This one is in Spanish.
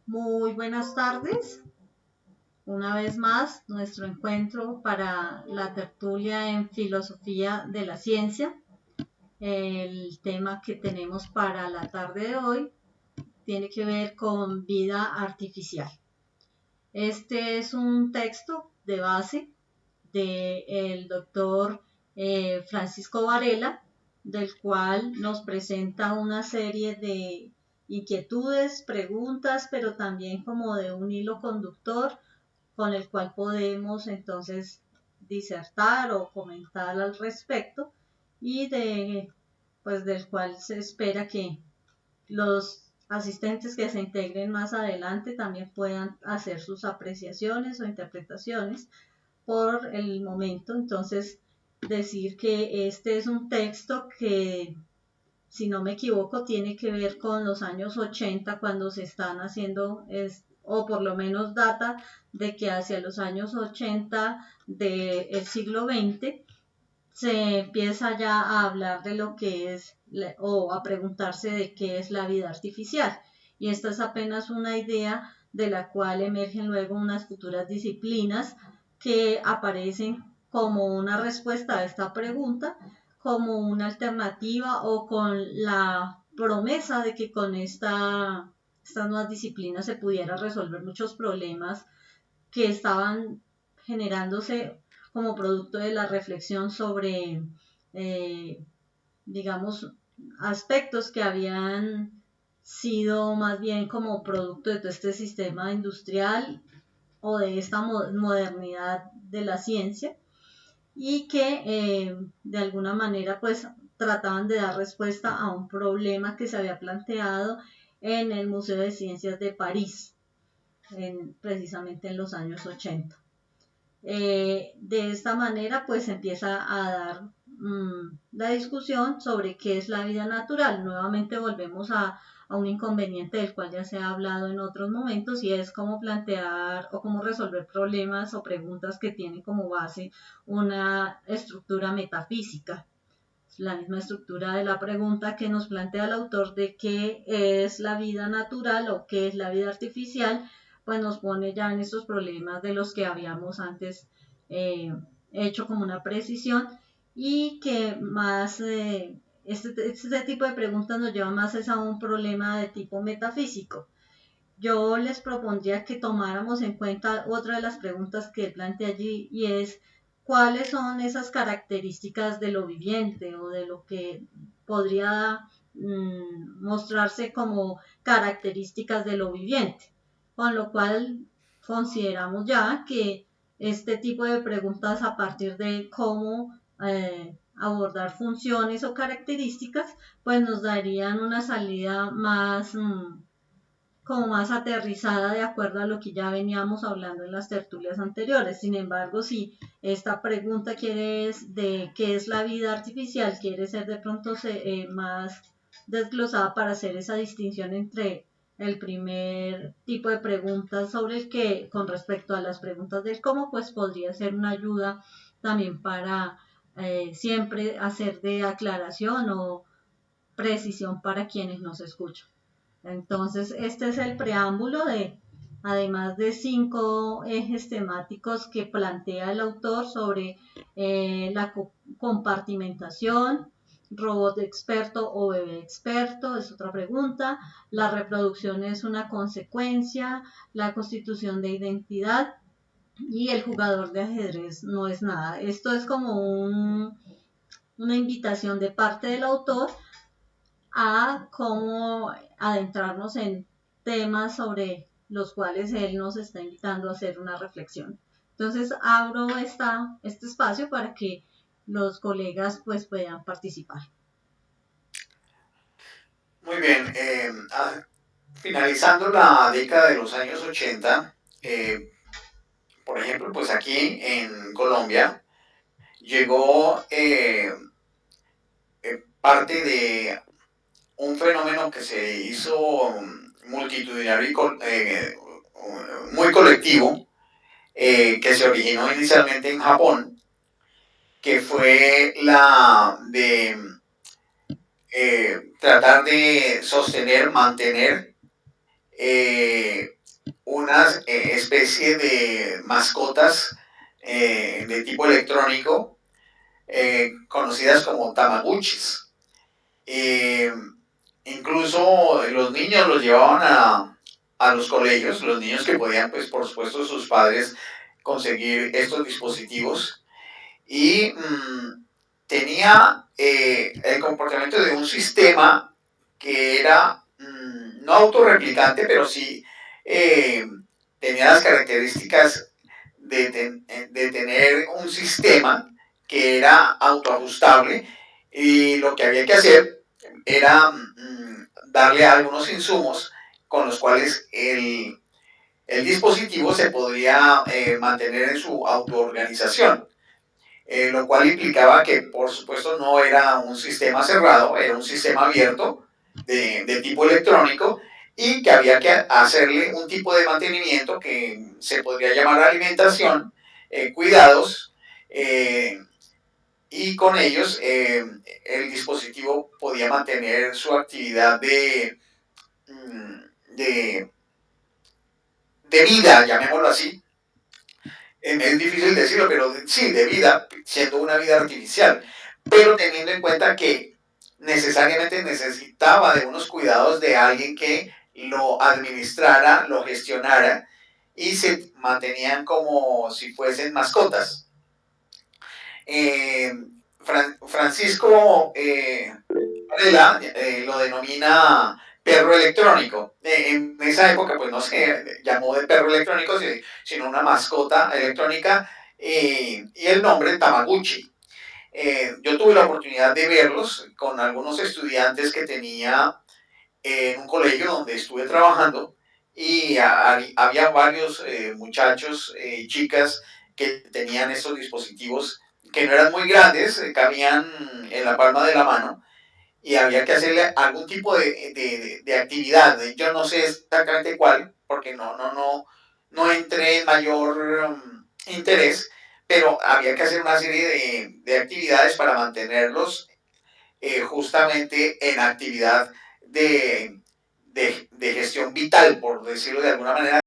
Muy buenas tardes. Una vez más, nuestro encuentro para la tertulia en filosofía de la ciencia. El tema que tenemos para la tarde de hoy tiene que ver con vida artificial. Este es un texto de base del doctor Francisco Varela, del cual nos presenta una serie de inquietudes, preguntas, pero también como de un hilo conductor con el cual podemos entonces disertar o comentar al respecto y pues del cual se espera que los asistentes que se integren más adelante también puedan hacer sus apreciaciones o interpretaciones por el momento. Entonces, decir que este es un texto que, si no me equivoco, tiene que ver con los años 80 cuando se están haciendo, o por lo menos data de que hacia los años 80 del siglo XX se empieza ya a hablar de lo que es o a preguntarse de qué es la vida artificial. Y esta es apenas una idea de la cual emergen luego unas futuras disciplinas que aparecen como una respuesta a esta pregunta, como una alternativa o con la promesa de que con estas nuevas disciplinas se pudiera resolver muchos problemas que estaban generándose como producto de la reflexión sobre, eh, digamos, aspectos que habían sido más bien como producto de todo este sistema industrial o de esta modernidad de la ciencia y que de alguna manera pues trataban de dar respuesta a un problema que se había planteado en el Museo de Ciencias de París, precisamente en los años 80. De esta manera pues se empieza a dar la discusión sobre qué es la vida natural. Nuevamente volvemos a un inconveniente del cual ya se ha hablado en otros momentos y es cómo plantear o cómo resolver problemas o preguntas que tienen como base una estructura metafísica. La misma estructura de la pregunta que nos plantea el autor de qué es la vida natural o qué es la vida artificial, pues nos pone ya en estos problemas de los que habíamos antes eh, hecho como una precisión y que más este tipo de preguntas nos lleva más a un problema de tipo metafísico. Yo les propondría que tomáramos en cuenta otra de las preguntas que plantea allí y es cuáles son esas características de lo viviente o de lo que podría mostrarse como características de lo viviente. Con lo cual consideramos ya que este tipo de preguntas a partir de cómo abordar funciones o características, pues nos darían una salida más como más aterrizada de acuerdo a lo que ya veníamos hablando en las tertulias anteriores. Sin embargo, si esta pregunta de qué es la vida artificial quiere ser de pronto más desglosada para hacer esa distinción entre el primer tipo de preguntas sobre el que con respecto a las preguntas del cómo, pues podría ser una ayuda también para siempre hacer de aclaración o precisión para quienes nos escuchan. Entonces, este es el preámbulo además de 5 ejes temáticos que plantea el autor sobre la compartimentación, robot experto o bebé experto, es otra pregunta, la reproducción es una consecuencia, la constitución de identidad y el jugador de ajedrez no es nada. Esto es como una invitación de parte del autor a cómo adentrarnos en temas sobre los cuales él nos está invitando a hacer una reflexión. Entonces abro este espacio para que los colegas pues puedan participar. Muy bien, finalizando la década de los años 80, por ejemplo, pues aquí en Colombia llegó parte de un fenómeno que se hizo multitudinario y muy colectivo, que se originó inicialmente en Japón, que fue la de tratar de sostener, mantener una especie de mascotas de tipo electrónico, conocidas como Tamaguchis. Eh, Incluso los niños los llevaban a los colegios, los niños que podían, pues por supuesto, sus padres conseguir estos dispositivos y tenía el comportamiento de un sistema que era no autorreplicante, pero sí eh, tenía las características de tener un sistema que era autoajustable y lo que había que hacer era darle algunos insumos con los cuales el dispositivo se podría mantener en su autoorganización. Lo cual implicaba que, por supuesto, no era un sistema cerrado, era un sistema abierto de tipo electrónico y que había que hacerle un tipo de mantenimiento que se podría llamar alimentación, cuidados, y con ellos el dispositivo podía mantener su actividad de, de vida, llamémoslo así. Es difícil decirlo, pero sí, de vida, siendo una vida artificial, pero teniendo en cuenta que necesariamente necesitaba de unos cuidados de alguien que lo administrara, lo gestionara y se mantenían como si fuesen mascotas. Francisco Varela lo denomina perro electrónico. En esa época, pues no se llamó de perro electrónico, sino una mascota electrónica y el nombre Tamaguchi. Yo tuve la oportunidad de verlos con algunos estudiantes que tenía en un colegio donde estuve trabajando y había varios muchachos y chicas que tenían estos dispositivos que no eran muy grandes, cabían en la palma de la mano y había que hacerle algún tipo de actividad. Yo no sé exactamente cuál, porque no entré en mayor interés, pero había que hacer una serie de actividades para mantenerlos justamente en actividad de gestión vital, por decirlo de alguna manera.